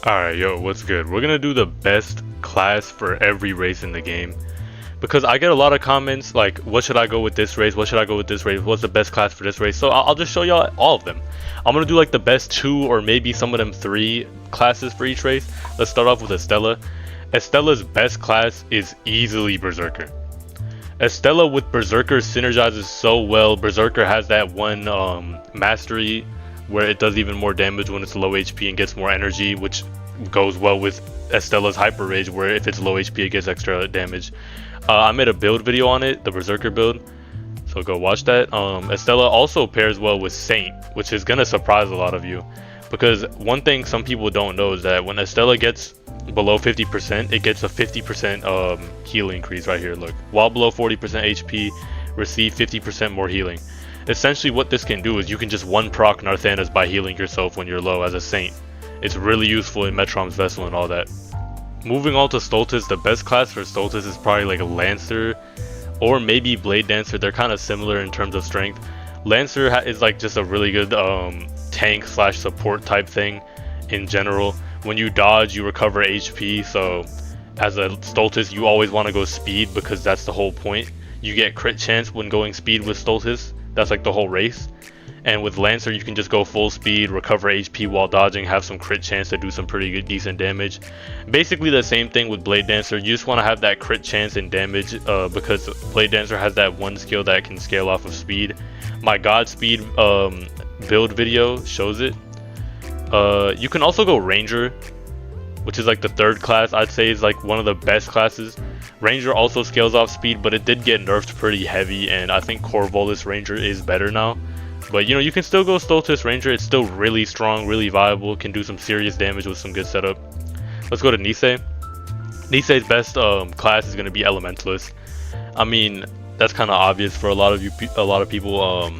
Alright, yo, what's good? We're gonna do the best class for every race in the game. Because I get a lot of comments like, what should I go with this race? What should I go with this race? What's the best class for this race? So I'll just show y'all all of them. I'm gonna do like the best 2 or maybe some of them 3 classes for each race. Let's start off with Estella. Estella's best class is easily Berserker. Estella with Berserker synergizes so well. Berserker has that one mastery where it does even more damage when it's low HP and gets more energy, which goes well with Estella's Hyper Rage, where if it's low HP it gets extra damage. I made a build video on it, the Berserker build, so go watch that. Estella also pairs well with Saint, which is gonna surprise a lot of you, because one thing some people don't know is that when Estella gets below 50%, it gets a 50% heal increase right here. Look, while below 40% HP, receive 50% more healing. Essentially what this can do is you can just one proc Narthanas by healing yourself when you're low as a Saint. It's really useful in Metrom's Vessel and all that. Moving on to Stultus, the best class for Stultus is probably like a Lancer or maybe Blade Dancer. They're kind of similar in terms of strength. Lancer is like just a really good tank slash support type thing in general. When you dodge, you recover HP, so as a Stultus you always want to go speed because that's the whole point. You get crit chance when going speed with Stultus. That's like the whole race. And with Lancer you can just go full speed, recover HP while dodging, have some crit chance to do some pretty good decent damage. Basically the same thing with Blade Dancer. You just want to have that crit chance and damage because Blade Dancer has that one skill that can scale off of speed. My Godspeed build video shows it. You can also go Ranger, which is like the 3rd class. I'd say is like one of the best classes. Ranger also scales off speed, but it did get nerfed pretty heavy, and I think Corvolus Ranger is better now. But you know, you can still go Stultus Ranger. It's still really strong, really viable, can do some serious damage with some good setup. Let's go to Nisse. Nisse's best class is going to be Elementalist. I mean, that's kind of obvious for a lot of people.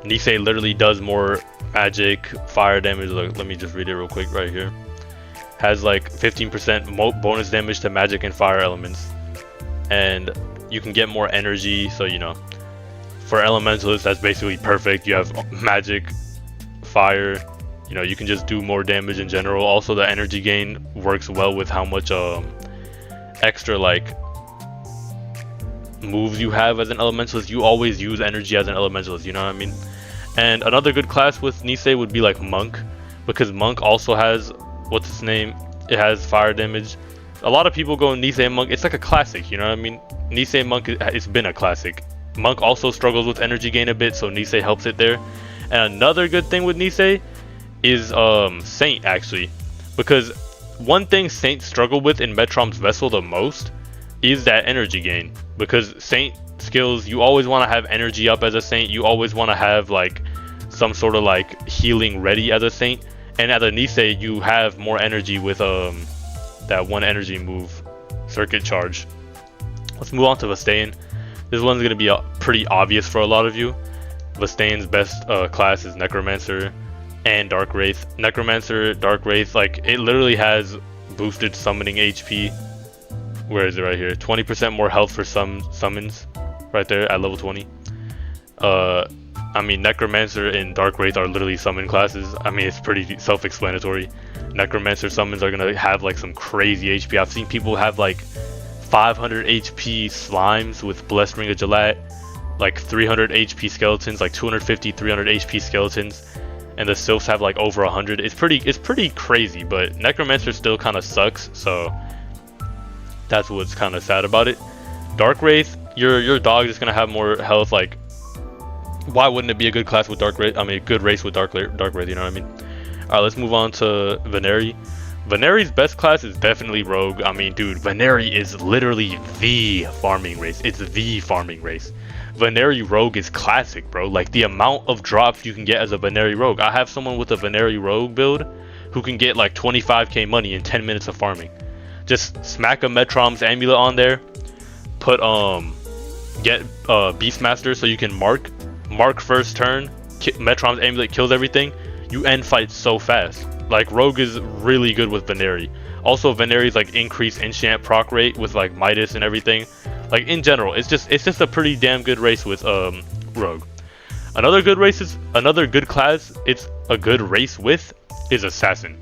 Nisse literally does more magic, fire damage. Let me just read it real quick right here. Has like 15% bonus damage to magic and fire elements, and you can get more energy. So you know, for Elementalist that's basically perfect. You have magic, fire, you know, you can just do more damage in general. Also the energy gain works well with how much extra like moves you have as an Elementalist. You always use energy as an Elementalist, you know what I mean? And another good class with Nisse would be like Monk, because Monk also has, what's its name, it has fire damage. A lot of people go Nisse and Monk. It's like a classic, you know what I mean? Nisse and Monk, it's been a classic. Monk also struggles with energy gain a bit, so Nisse helps it there. And another good thing with Nisse is Saint, actually, because one thing Saint struggle with in Metrom's Vessel the most is that energy gain, because Saint skills, you always want to have energy up as a Saint. You always want to have like some sort of like healing ready as a Saint, and as a Nisse you have more energy with that one energy move, Circuit Charge. Let's move on to Vastayan. This one's going to be pretty obvious for a lot of you. Vastayan's best class is Necromancer and Dark Wraith. Necromancer, Dark Wraith, like it literally has boosted summoning HP. Where is it? Right here. 20% more health for some summons right there at level 20. I mean, Necromancer and Dark Wraith are literally summon classes. I mean, it's pretty self-explanatory. Necromancer summons are going to have like some crazy HP. I've seen people have like 500 HP slimes with Blessed Ring of Gillette, like 300 HP skeletons, like 250, 300 HP skeletons, and the sylphs have like over 100. It's pretty crazy, but Necromancer still kind of sucks, so that's what's kind of sad about it. Dark Wraith, your dog is gonna have more health. Like, why wouldn't it be a good class with Dark Wraith? I mean, a good race with Dark Wraith, you know what I mean? Alright, let's move on to Veneri. Veneri's best class is definitely Rogue. I mean, dude, Veneri is literally the farming race. It's the farming race. Veneri Rogue is classic, bro. Like, the amount of drops you can get as a Veneri Rogue. I have someone with a Veneri Rogue build who can get like 25k money in 10 minutes of farming. Just smack a Metrom's Amulet on there, put get Beastmaster so you can mark first turn, Metrom's Amulet kills everything, you end fights so fast. Like, Rogue is really good with Veneri. Also, Veneri's like increased enchant proc rate with like Midas and everything. Like, in general, it's just a pretty damn good race with Rogue. Another good class it's a good race with is Assassin.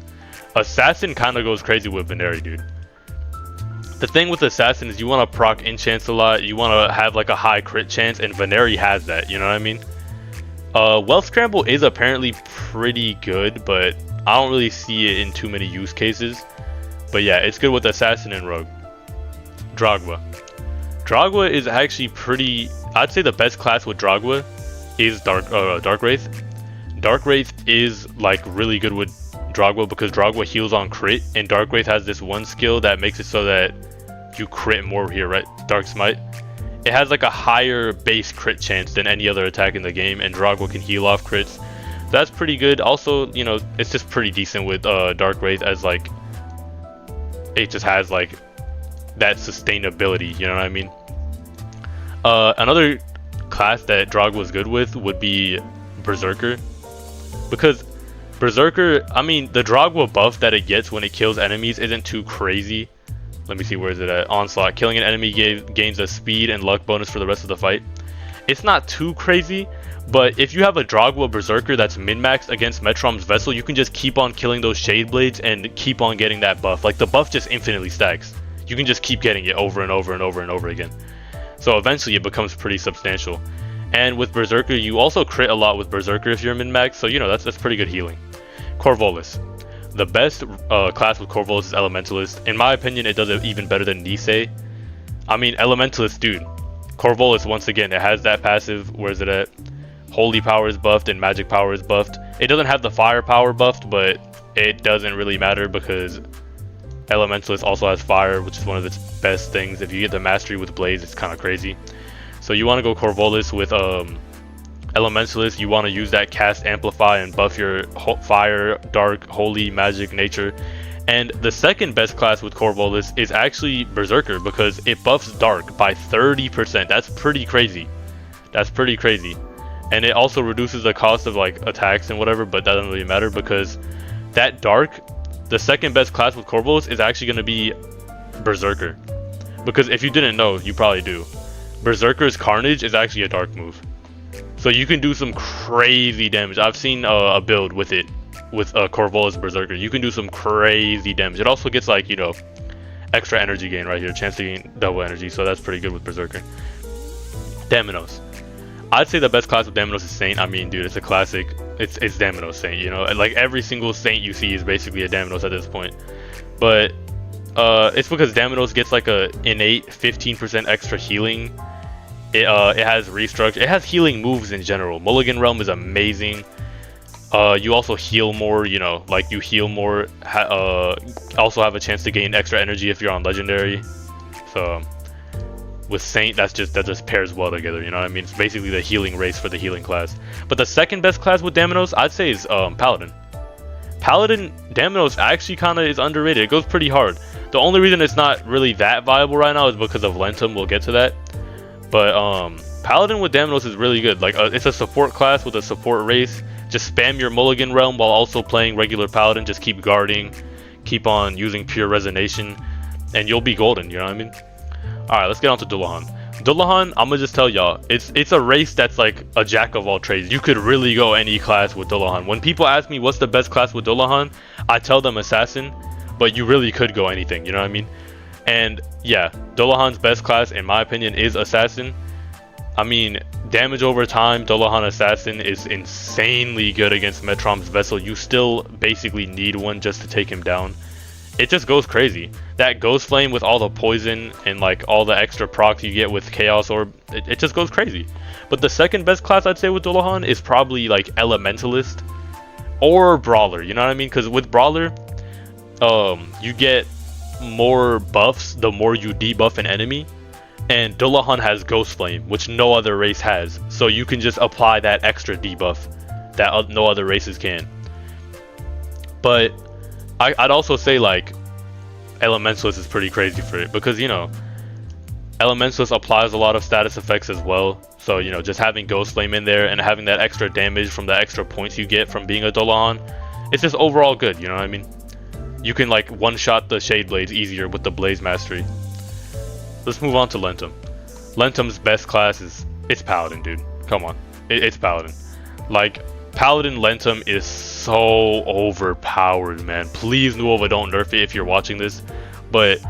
Assassin kind of goes crazy with Veneri, dude. The thing with Assassin is you want to proc enchants a lot, you want to have like a high crit chance, and Veneri has that, you know what I mean? Wealth Scramble is apparently pretty good, but I don't really see it in too many use cases. But yeah, it's good with Assassin and Rogue. Drauga. Drauga is actually pretty... I'd say the best class with Drauga is Dark Wraith. Dark Wraith is like really good with Drauga because Drauga heals on crit, and Dark Wraith has this one skill that makes it so that you crit more here, right? Dark Smite. It has like a higher base crit chance than any other attack in the game, and Drauga can heal off crits. That's pretty good. Also, you know, it's just pretty decent with Dark Wraith, as like it just has like that sustainability, you know what I mean? Another class that Drauga was good with would be Berserker, because Berserker, I mean, the Drauga buff that it gets when it kills enemies isn't too crazy. Let me see, where is it at? Onslaught. Killing an enemy gains a speed and luck bonus for the rest of the fight. It's not too crazy, but if you have a Drauga Berserker that's min-maxed against Metrom's Vessel, you can just keep on killing those Shade Blades and keep on getting that buff. Like, the buff just infinitely stacks. You can just keep getting it over and over and over and over again. So eventually it becomes pretty substantial. And with Berserker, you also crit a lot with Berserker if you're min-maxed, so you know, that's pretty good healing. Corvolus. The best class with Corvolus is Elementalist. In my opinion, it does it even better than Nisse. I mean, Elementalist, dude. Corvolus, once again, it has that passive. Where is it at? Holy power is buffed and magic power is buffed. It doesn't have the fire power buffed, but it doesn't really matter because Elementalist also has fire, which is one of its best things. If you get the mastery with Blaze, it's kind of crazy. So you want to go Corvolus with Elementalist. You want to use that cast amplify and buff your fire, dark, holy, magic, nature. And the second best class with Corvolus is actually Berserker, because it buffs dark by 30%. That's pretty crazy. That's pretty crazy. And it also reduces the cost of like attacks and whatever, but that doesn't really matter because that dark, the second best class with Corvolus is actually going to be Berserker. Because if you didn't know, you probably do. Berserker's Carnage is actually a dark move. So you can do some crazy damage. I've seen a build with it, with Corvolus Berserker. You can do some crazy damage. It also gets like, you know, extra energy gain right here. Chance to gain double energy. So that's pretty good with Berserker. Daminos. I'd say the best class with Daminos is Saint. I mean, dude, it's a classic. It's Daminos Saint, you know? Like every single Saint you see is basically a Daminos at this point. But it's because Daminos gets like a innate 15% extra healing. It has restructure. It has healing moves in general. Mulligan Realm is amazing. You also heal more, you know, like you heal more. Also have a chance to gain extra energy if you're on Legendary. So with Saint, that just pairs well together, you know what I mean? It's basically the healing race for the healing class. But the second best class with Daminos, I'd say, is Paladin. Paladin, Daminos actually kind of is underrated. It goes pretty hard. The only reason it's not really that viable right now is because of Lentum. We'll get to that. But Paladin with Daminos is really good. Like it's a support class with a support race. Just spam your Mulligan Realm while also playing regular Paladin. Just keep guarding, keep on using pure resonation, and you'll be golden, you know what I mean? Alright, let's get on to Dulluhan. Dulluhan, I'm gonna just tell y'all, it's a race that's like a jack of all trades. You could really go any class with Dulluhan. When people ask me what's the best class with Dulluhan, I tell them Assassin, but you really could go anything, you know what I mean? And yeah, Dulluhan's best class, in my opinion, is Assassin. I mean, damage over time, Dulluhan Assassin is insanely good against Metrom's Vessel. You still basically need one just to take him down. It just goes crazy. That Ghost Flame with all the poison and like all the extra procs you get with Chaos Orb, it just goes crazy. But the second best class I'd say with Dulluhan is probably like Elementalist or Brawler, you know what I mean? Because with Brawler, you get more buffs the more you debuff an enemy, and Dulluhan has Ghost Flame, which no other race has, so you can just apply that extra debuff that no other races can. But I'd also say like Elementalist is pretty crazy for it, because you know Elementalist applies a lot of status effects as well, so you know, just having Ghost Flame in there and having that extra damage from the extra points you get from being a Dulluhan, it's just overall good, you know what I mean? You can like one-shot the Shade Blades easier with the Blaze Mastery. Let's move on to Lentum. Lentum's best class it's Paladin, dude. Come on. It's Paladin. Like, Paladin Lentum is so overpowered, man. Please, Nuova, don't nerf it if you're watching this. But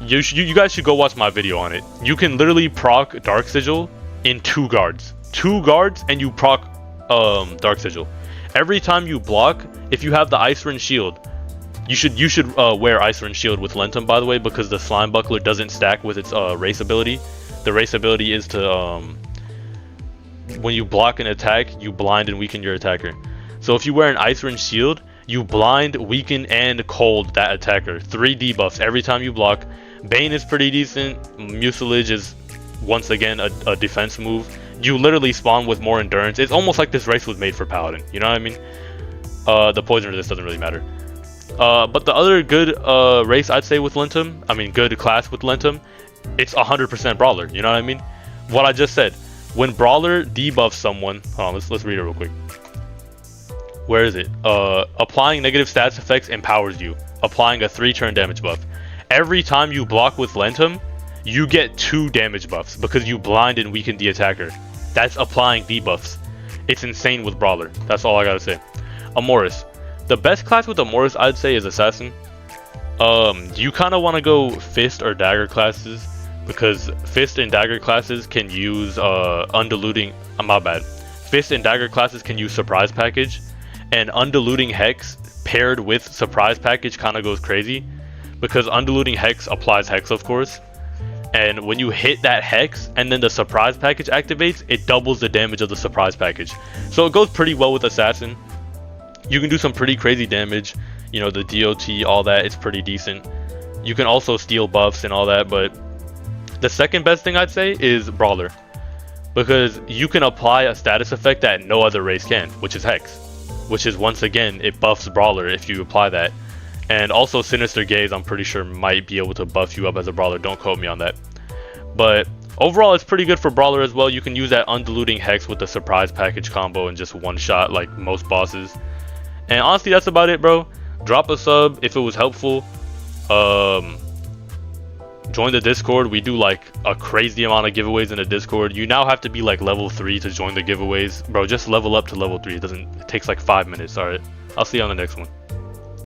you guys should go watch my video on it. You can literally proc Dark Sigil in 2 guards. 2 guards and you proc Dark Sigil. Every time you block, if you have the Ice Rin Shield, you should wear Ice Rin Shield with Lentum, by the way, because the Slime Buckler doesn't stack with its race ability. The race ability is to when you block an attack, you blind and weaken your attacker. So if you wear an Ice Rin Shield, you blind, weaken, and cold that attacker. 3 debuffs every time you block. Bane is pretty decent. Mucilage is once again a defense move. You literally spawn with more endurance. It's almost like this race was made for Paladin. You know what I mean? The poison resist doesn't really matter. But the other good race I'd say with Lentum, I mean good class with Lentum, it's 100% Brawler. You know what I mean? What I just said. When Brawler debuffs someone, hold on, let's read it real quick. Where is it? Applying negative stats effects empowers you. Applying a 3-turn damage buff. Every time you block with Lentum, you get 2 damage buffs because you blind and weaken the attacker. That's applying debuffs. It's insane with Brawler. That's all I gotta say. Amorus. The best class with Amorus I'd say is Assassin. You kind of want to go Fist or Dagger classes, because Fist and Dagger classes can use undiluting. My bad. Fist and Dagger classes can use Surprise Package, and undiluting Hex paired with Surprise Package kind of goes crazy, because undiluting Hex applies Hex, of course. And when you hit that Hex and then the Surprise Package activates, it doubles the damage of the Surprise Package. So it goes pretty well with Assassin. You can do some pretty crazy damage. You know, the DOT, all that, it's pretty decent. You can also steal buffs and all that, but the second best thing I'd say is Brawler. Because you can apply a status effect that no other race can, which is Hex. Which is, once again, it buffs Brawler if you apply that. And also Sinister Gaze, I'm pretty sure, might be able to buff you up as a Brawler. Don't quote me on that. But overall, it's pretty good for Brawler as well. You can use that undiluting Hex with the Surprise Package combo and just one-shot like most bosses. And honestly, that's about it, bro. Drop a sub if it was helpful. Join the Discord. We do like a crazy amount of giveaways in the Discord. You now have to be like level 3 to join the giveaways. Bro, just level up to level 3. It takes like 5 minutes. Alright. I'll see you on the next one.